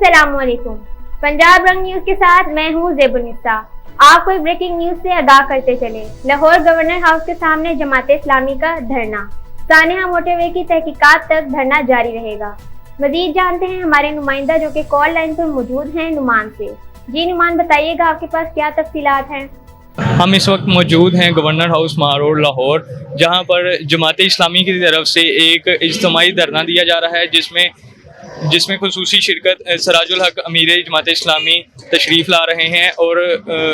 अस्सलाम वालेकुम। पंजाब रंग न्यूज के साथ मैं हूँ ज़ेबुनिसा। आपको एक ब्रेकिंग न्यूज से आगाह करते चले। लाहौर गवर्नर हाउस के सामने जमाते इस्लामी का धरना, सानिया मोटरवे की तहकीकात तक धरना जारी रहेगा। मजीद जानते हैं हमारे नुमाइंदा जो कि कॉल लाइन पर मौजूद हैं नुमान से। जी नुमान, बताइएगा आपके पास क्या तफसीलात हैं? हम इस वक्त मौजूद हैं गवर्नर हाउस मारोड लाहौर, जहां पर जमाते इस्लामी की तरफ से एक इज्तिमाई धरना दिया जा रहा है, जिसमें खुसूसी शिरकत सराजुल हक अमीर जमात इस्लामी तशरीफ़ ला रहे हैं और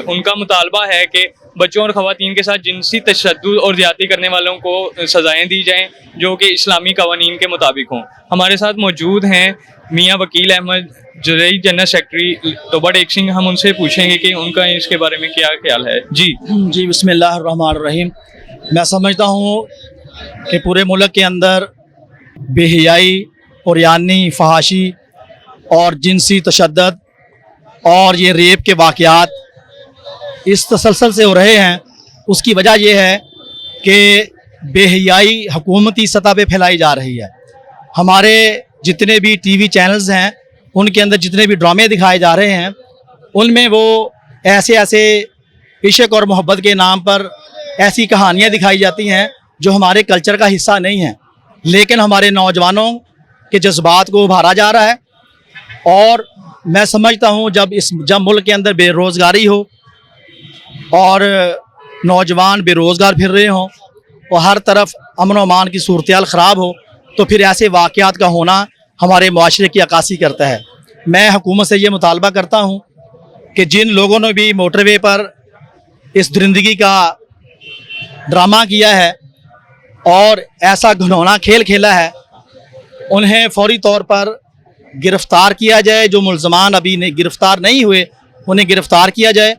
उनका मुतालबा है कि बच्चों और ख़वातीन के साथ जिनसी तशद्दुद और ज़्यादती करने वालों को सज़ाएँ दी जाएँ जो कि इस्लामी कवानीन के मुताबिक हों। हमारे साथ मौजूद हैं मियाँ वकील अहमद जरई जनरल सेक्रेटरी तोबा टेक सिंह। हम उनसे पूछेंगे कि उनका इसके बारे में क्या ख्याल है। जी बिस्मिल्लाहिर्रहमानिर्रहीम। मैं समझता हूँ कि पूरे मुल्क के अंदर बेहयाई और यानी फहाशी और जिनसी तशद्दुद और ये रेप के वाक़यात इस तसलसल से हो रहे हैं। उसकी वजह यह है कि बेहयाई हुकूमती सतह पे फैलाई जा रही है। हमारे जितने भी टीवी चैनल्स हैं उनके अंदर जितने भी ड्रामे दिखाए जा रहे हैं उनमें वो ऐसे इश्क और मोहब्बत के नाम पर ऐसी कहानियाँ दिखाई जाती हैं जो हमारे कल्चर का हिस्सा नहीं हैं, लेकिन हमारे नौजवानों के जज्बात को उभारा जा रहा है। और मैं समझता हूँ जब मुल्क के अंदर बेरोज़गारी हो और नौजवान बेरोज़गार फिर रहे हों और हर तरफ अमन व अमान की सूरत ख़राब हो, तो फिर ऐसे वाक़यात का होना हमारे मुआशरे की अक्कासी करता है। मैं हुकूमत से ये मुतालबा करता हूँ कि जिन लोगों ने भी मोटरवे पर इस दरिंदगी का ड्रामा किया है और ऐसा घिनौना खेल खेला है, उन्हें फौरी तौर पर गिरफ़्तार किया जाए। जो मुल्ज़मान अभी गिरफ़्तार नहीं हुए उन्हें गिरफ़्तार किया जाए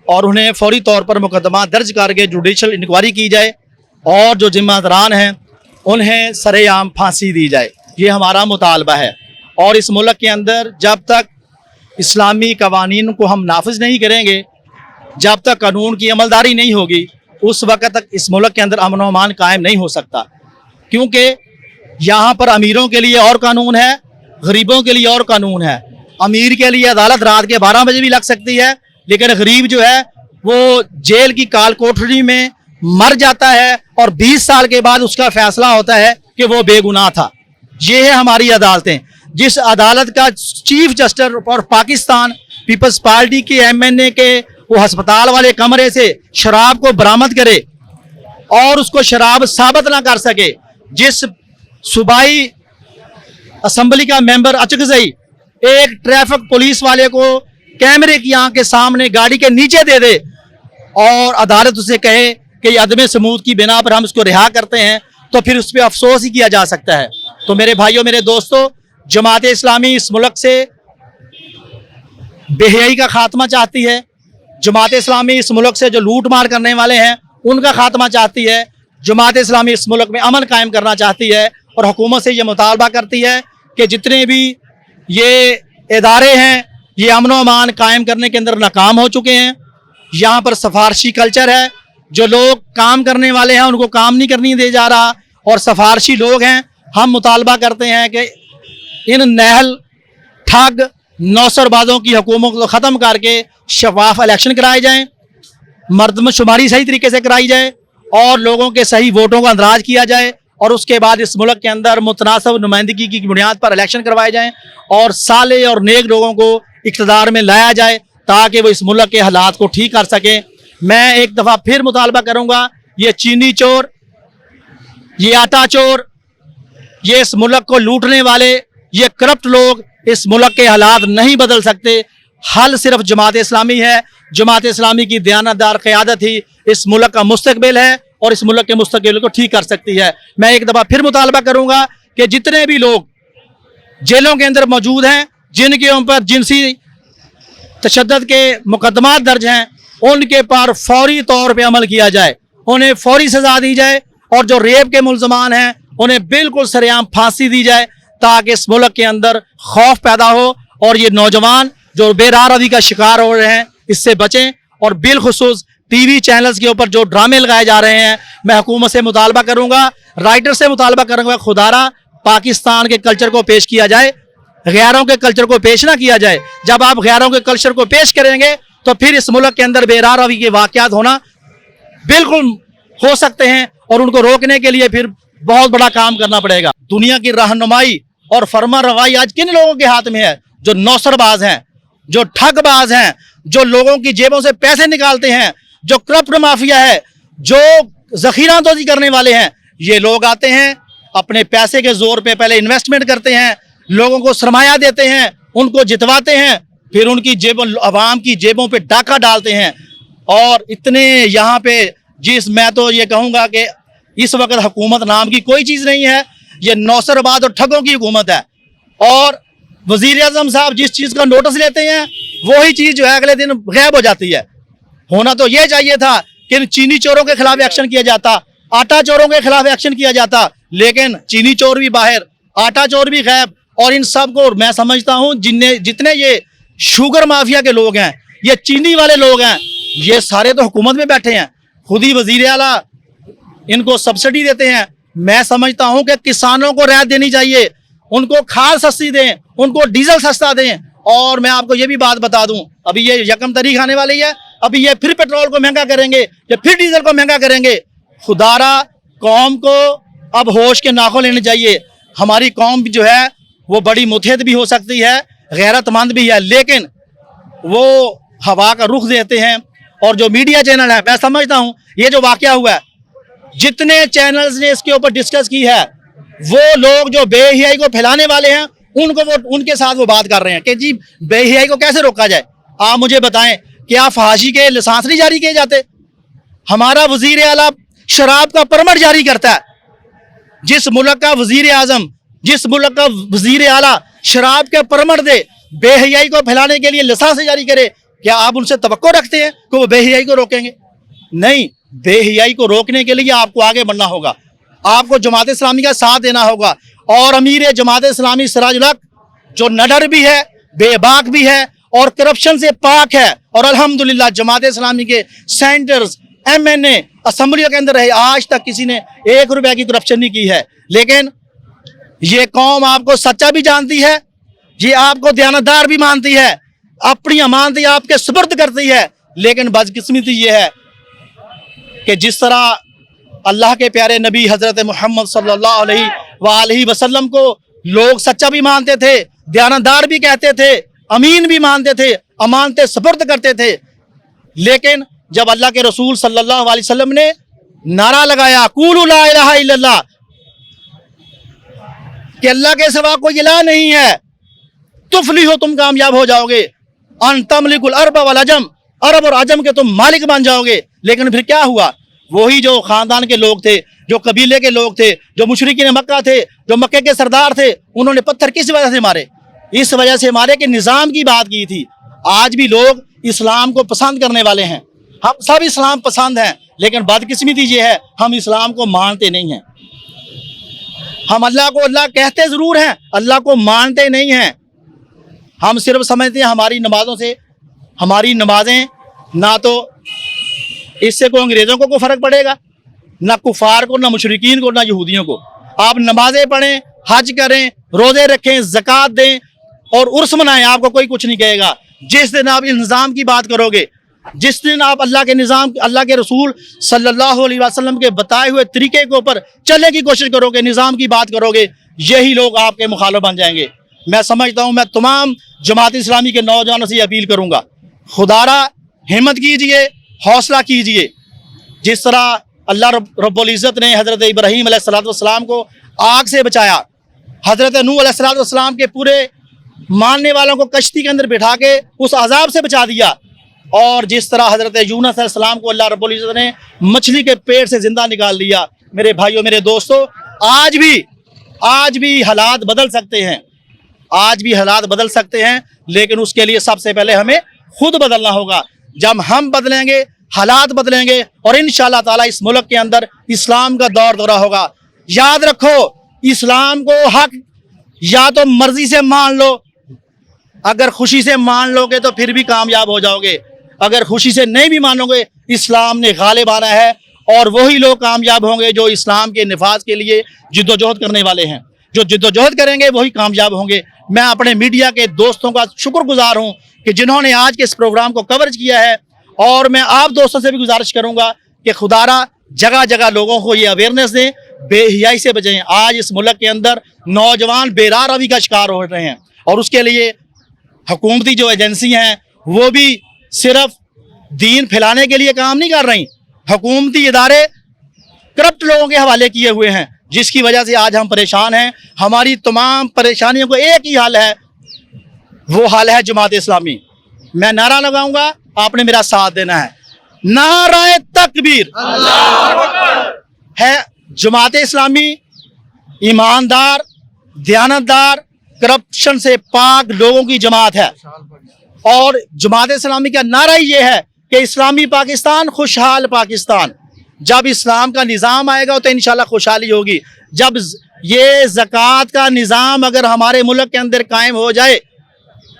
और उन्हें फौरी तौर पर मुकदमा दर्ज करके जुडिशल इंक्वायरी की जाए और जो ज़िम्मेदारान हैं उन्हें सरेआम फांसी दी जाए। ये हमारा मुतालबा है। और इस मुल्क के अंदर जब तक इस्लामी कवानीन को हम नाफिज नहीं करेंगे, जब तक कानून की अमलदारी नहीं होगी, उस वक्त तक इस मुल्क के अंदर अमन व अमान कायम नहीं हो सकता। क्योंकि यहाँ पर अमीरों के लिए और कानून है, गरीबों के लिए और कानून है। अमीर के लिए अदालत रात के 12 बजे भी लग सकती है, लेकिन गरीब जो है वो जेल की काल कोठरी में मर जाता है और 20 साल के बाद उसका फैसला होता है कि वो बेगुनाह था। ये है हमारी अदालतें। जिस अदालत का चीफ जस्टिस और पाकिस्तान पीपल्स पार्टी के MNA के वो अस्पताल वाले कमरे से शराब को बरामद करे और उसको शराब साबित ना कर सके, जिस सूबाई असम्बली का मेंबर अचकज़ई एक ट्रैफिक पुलिस वाले को कैमरे की आंख के सामने गाड़ी के नीचे दे दे और अदालत उसे कहे कि अदम समूद की बिना पर हम उसको रिहा करते हैं, तो फिर उस पर अफसोस ही किया जा सकता है। तो मेरे भाइयों, मेरे दोस्तों, जमात इस्लामी इस मुल्क से बेहयाई का खात्मा चाहती है। जमात इस्लामी इस मुल्क से जो लूट मार करने वाले हैं उनका खात्मा चाहती है। जमात इस्लामी इस मुल्क में अमन कायम करना चाहती है और हुकूमत से ये मुतालबा करती है कि जितने भी ये इदारे हैं ये अमन व अमान कायम करने के अंदर नाकाम हो चुके हैं। यहाँ पर सफारशी कल्चर है, जो लोग काम करने वाले हैं उनको काम नहीं करने दे जा रहा और सफारशी लोग हैं। हम मुतालबा करते हैं कि इन नहल ठग नौसरबाजों की हुकूमत को ख़त्म करके शफाफ इलेक्शन कराए जाएँ, मर्दमशुमारी सही तरीके से कराई जाए और लोगों के सही वोटों का अंदाज किया जाए और उसके बाद इस मुल्क के अंदर मुतनासिब नुमाइंदगी की बुनियाद पर इलेक्शन करवाए जाएँ और साले और नेक लोगों को इक़्तिदार में लाया जाए ताकि वो इस मुल्क के हालात को ठीक कर सकें। मैं एक दफ़ा फिर मुतालबा करूँगा, ये चीनी चोर, ये आटा चोर, ये इस मुल्क को लूटने वाले, ये करप्ट लोग इस मुल्क के हालात नहीं बदल सकते। हल सिर्फ जमात इस्लामी है। जमात इस्लामी की दयानतदार क़यादत ही इस मुल्क का मुस्तकबिल है और इस मुल्क के मुस्तकबिल को ठीक कर सकती है। मैं एक दफ़ा फिर मुतालबा करूँगा कि जितने भी लोग जेलों के अंदर मौजूद हैं, जिनके ऊपर जिनसी तशद्दुद के मुकदमात दर्ज हैं, उनके पर फौरी तौर पे अमल किया जाए, उन्हें फौरी सज़ा दी जाए और जो रेप के मुल्ज़मान हैं उन्हें बिल्कुल सरेआम फांसी दी जाए ताकि इस मुल्क के अंदर खौफ पैदा हो और ये नौजवान जो बेरारवी का शिकार हो रहे हैं इससे बचें। और बिलखुसूस टीवी चैनल्स के ऊपर जो ड्रामे लगाए जा रहे हैं, मैं हुकूमत से मुतालबा करूँगा, राइटर से मुतालबा करूँगा, खुदारा पाकिस्तान के कल्चर को पेश किया जाए गैरों के कल्चर को पेश ना किया जाए। जब आप गैरों के कल्चर को पेश करेंगे तो फिर इस मुल्क के अंदर बेरारवी के वाक़यात होना बिल्कुल हो सकते हैं और उनको रोकने के लिए फिर बहुत बड़ा काम करना पड़ेगा। दुनिया की रहनुमाई और फरमा रवाई आज किन लोगों के हाथ में है? जो नौसरबाज हैं, जो ठगबाज हैं, जो लोगों की जेबों से पैसे निकालते हैं, जो करप्ट माफिया है, जो जखीरांदोजी करने वाले हैं। ये लोग आते हैं, अपने पैसे के जोर पे पहले इन्वेस्टमेंट करते हैं, लोगों को सरमाया देते हैं, उनको जितवाते हैं, फिर उनकी जेबों, अवाम की जेबों पे डाका डालते हैं। और इतने यहाँ पे मैं तो ये कहूँगा कि इस वक्त हुकूमत नाम की कोई चीज़ नहीं है, ये नौसरबाज और ठगों की हुकूमत है। और वज़ीर आज़म साहब जिस चीज़ का नोटिस लेते हैं वही चीज़ जो है अगले दिन गायब हो जाती है। होना तो ये चाहिए था कि चीनी चोरों के खिलाफ एक्शन किया जाता, आटा चोरों के खिलाफ एक्शन किया जाता, लेकिन चीनी चोर भी बाहर, आटा चोर भी गायब। और इन सब को मैं समझता हूँ जितने ये शुगर माफिया के लोग हैं, ये चीनी वाले लोग हैं, ये सारे तो हुकूमत में बैठे हैं, खुद ही वजीर आला इनको सब्सिडी देते हैं। मैं समझता हूं कि किसानों को रियायत देनी चाहिए, उनको खाद सस्ती दें, उनको डीजल सस्ता दें। और मैं आपको ये भी बात बता दूं, अभी ये 1 तारीख आने वाली है, अभी ये फिर पेट्रोल को महंगा करेंगे, ये फिर डीजल को महंगा करेंगे। खुदारा कौम को अब होश के नाखुन लेने चाहिए। हमारी कौम जो है वो बड़ी मुतहद भी हो सकती है, गैरतमंद भी है, लेकिन वो हवा का रुख देते हैं। और जो मीडिया चैनल है, मैं समझता हूँ ये जो वाकया हुआ है, जितने चैनल्स ने इसके ऊपर डिस्कस की है, वो लोग जो बेहियाई को फैलाने वाले हैं उनके साथ वो बात कर रहे हैं कि जी बेहियाई को कैसे रोका जाए। आप मुझे बताएं, क्या फहाशी के लाइसेंस नहीं जारी किए जाते? हमारा वजीर आला शराब का परमिट जारी करता है। जिस मुल्क का वजीर आजम, जिस मुल्क का वजीर आला शराब के परमिट दे, बेहियाई को फैलाने के लिए लाइसेंस जारी करे, क्या आप उनसे तवक्को रखते हैं कि वो बेहियाई को रोकेंगे? नहीं, बेहियाई को रोकने के लिए आपको आगे बढ़ना होगा, आपको जमात इस्लामी का साथ देना होगा। और अमीर जमात इस्लामी सिराजुल हक जो नडर भी है, बेबाक भी है और करप्शन से पाक है, और अल्हम्दुलिल्लाह जमात इस्लामी के सेंटर्स, MNA असम्बलियों के अंदर रहे, आज तक किसी ने 1 रुपया की करप्शन नहीं की है। लेकिन ये कौम आपको सच्चा भी जानती है, ये आपको दयानतदार भी मानती है, अपनी अमानतें आपके सुपुर्द करती है। लेकिन बदकिस्मती ये है कि जिस तरह अल्लाह के प्यारे नबी हजरत मोहम्मद सल्लल्लाहु अलैहि वसल्लम को लोग सच्चा भी मानते थे, दयानतदार भी कहते थे, अमीन भी मानते थे, अमानतें सुपुर्द करते थे, लेकिन जब अल्लाह के रसूल सल्लल्लाहु अलैहि वसल्लम ने नारा लगाया कूलू ला इलाहा इल्लल्लाह, कि अल्लाह के सिवा कोई इलाह नहीं है, तुफलिहु, तुम कामयाब हो जाओगे, अन तमलिकुल अरब वल अजम, अरब और अजम के तुम मालिक बन जाओगे। लेकिन फिर क्या हुआ? वही जो खानदान के लोग थे, जो कबीले के लोग थे, जो मुशरिकीन मक्का थे, जो मक्के के सरदार थे, उन्होंने पत्थर किस वजह से मारे? इस वजह से मारे कि निज़ाम की बात की थी। आज भी लोग इस्लाम को पसंद करने वाले हैं, हम सब इस्लाम पसंद हैं, लेकिन बदकिस्मती ये है हम इस्लाम को मानते नहीं हैं। हम अल्लाह को अल्लाह कहते ज़रूर हैं, अल्लाह को मानते नहीं हैं। हम सिर्फ समझते हैं हमारी नमाज़ों से, हमारी नमाजें ना तो इससे कोई अंग्रेज़ों को फ़र्क पड़ेगा, ना कुफार को, ना मुशरिकीन को, ना यहूदियों को। आप नमाजें पढ़ें, हज करें, रोज़े रखें, ज़कात दें और उर्स मनाएं, आपको कोई कुछ नहीं कहेगा। जिस दिन आप निज़ाम की बात करोगे, जिस दिन आप अल्लाह के निज़ाम, अल्लाह के रसूल सल्लल्लाहु अलैहि वसल्लम के बताए हुए तरीके के ऊपर चलने की कोशिश करोगे, निज़ाम की बात करोगे, यही लोग आपके मुखालिफ बन जाएंगे। मैं समझता हूँ, मैं तमाम जमात इस्लामी के नौजवानों से अपील करूँगा, खुदारा हिम्मत कीजिए, हौसला कीजिए। जिस तरह अल्लाह रब्बुल इज़्ज़त ने हज़रत इब्राहीम अलैहिस्सलाम को आग से बचाया, हज़रत नूह अलैहिस्सलाम के पूरे मानने वालों को कश्ती के अंदर बिठा के उस अजाब से बचा दिया, और जिस तरह हज़रत यूनुस अलैहिस्सलाम को अल्लाह रब्बुल इज़्ज़त ने मछली के पेट से ज़िंदा निकाल दिया। मेरे भाइयों, मेरे दोस्तों, आज भी हालात बदल सकते हैं, आज भी हालात बदल सकते हैं, लेकिन उसके लिए सबसे पहले हमें खुद बदलना होगा। जब हम बदलेंगे, हालात बदलेंगे, और इंशाअल्लाह ताला इस मुल्क के अंदर इस्लाम का दौर दौरा होगा। याद रखो, इस्लाम को हक या तो मर्जी से मान लो, अगर खुशी से मान लोगे तो फिर भी कामयाब हो जाओगे, अगर खुशी से नहीं भी मानोगे, इस्लाम ने गालिब आना है, और वही लोग कामयाब होंगे जो इस्लाम के निफाज के लिए जिद्दोजहद करने वाले हैं। जो जिद्दोजहद करेंगे वही कामयाब होंगे। मैं अपने मीडिया के दोस्तों का शुक्रगुजार हूं कि जिन्होंने आज के इस प्रोग्राम को कवरेज किया है। और मैं आप दोस्तों से भी गुजारिश करूंगा कि खुदारा जगह जगह लोगों को ये अवेयरनेस दें, बेहियाई से बचें। आज इस मुल्क के अंदर नौजवान बेरार रवि का शिकार हो रहे हैं और उसके लिए हुकूमती जो एजेंसी हैं वो भी सिर्फ दीन फैलाने के लिए काम नहीं कर रही। हुकूमती इदारे करप्ट लोगों के हवाले किए हुए हैं, जिसकी वजह से आज हम परेशान हैं। हमारी तमाम परेशानियों को एक ही हल है, वो हल है जमात इस्लामी। मैं नारा लगाऊंगा, आपने मेरा साथ देना है। नाराए तकबीर है। जमात इस्लामी ईमानदार, दयानतदार, करप्शन से पाक लोगों की जमात है और जमात इस्लामी का नारा ये है कि इस्लामी पाकिस्तान, खुशहाल पाकिस्तान। जब इस्लाम का निज़ाम आएगा तो इंशाल्लाह खुशहाली होगी। जब ये ज़कात का निज़ाम अगर हमारे मुल्क के अंदर कायम हो जाए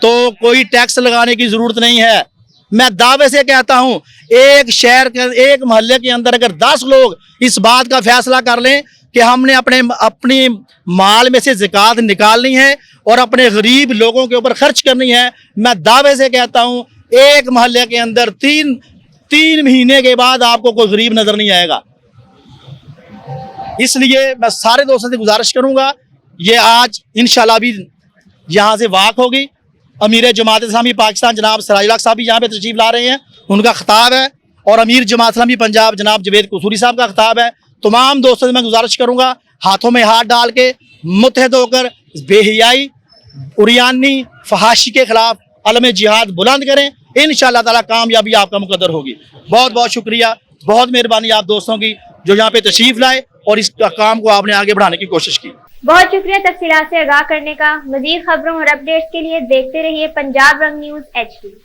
तो कोई टैक्स लगाने की ज़रूरत नहीं है। मैं दावे से कहता हूँ, एक शहर के, एक मोहल्ले के अंदर अगर 10 लोग इस बात का फैसला कर लें कि हमने अपनी माल में से ज़कात निकालनी है और अपने गरीब लोगों के ऊपर खर्च करनी है, मैं दावे से कहता हूँ एक मोहल्ले के अंदर तीन महीने के बाद आपको कोई गरीब नजर नहीं आएगा। इसलिए मैं सारे दोस्तों से गुजारिश करूंगा, ये आज इंशाल्लाह भी यहाँ से वाक़ होगी। अमीर जमात इस्लामी पाकिस्तान जनाब सराजुल हक साहब भी यहाँ पे तशरीफ ला रहे हैं, उनका खिताब है और अमीर जमात इस्लामी पंजाब जनाब जवेद कसूरी साहब का खिताब है। तमाम दोस्तों से मैं गुजारिश करूंगा, हाथों में हाथ डाल के मुत्तहद होकर बेहियाई, उरियानी, फहाशी के खिलाफ अलम जिहाद बुलंद करें। इंशाअल्लाह ताला कामयाबी आपका मुकद्दर होगी। बहुत बहुत शुक्रिया, बहुत मेहरबानी आप दोस्तों की जो यहाँ पे तशरीफ लाए और इस काम को आपने आगे बढ़ाने की कोशिश की। बहुत शुक्रिया तफसीलात से आगाह करने का। मजीद खबरों और अपडेट्स के लिए देखते रहिए पंजाब रंग न्यूज़ HD।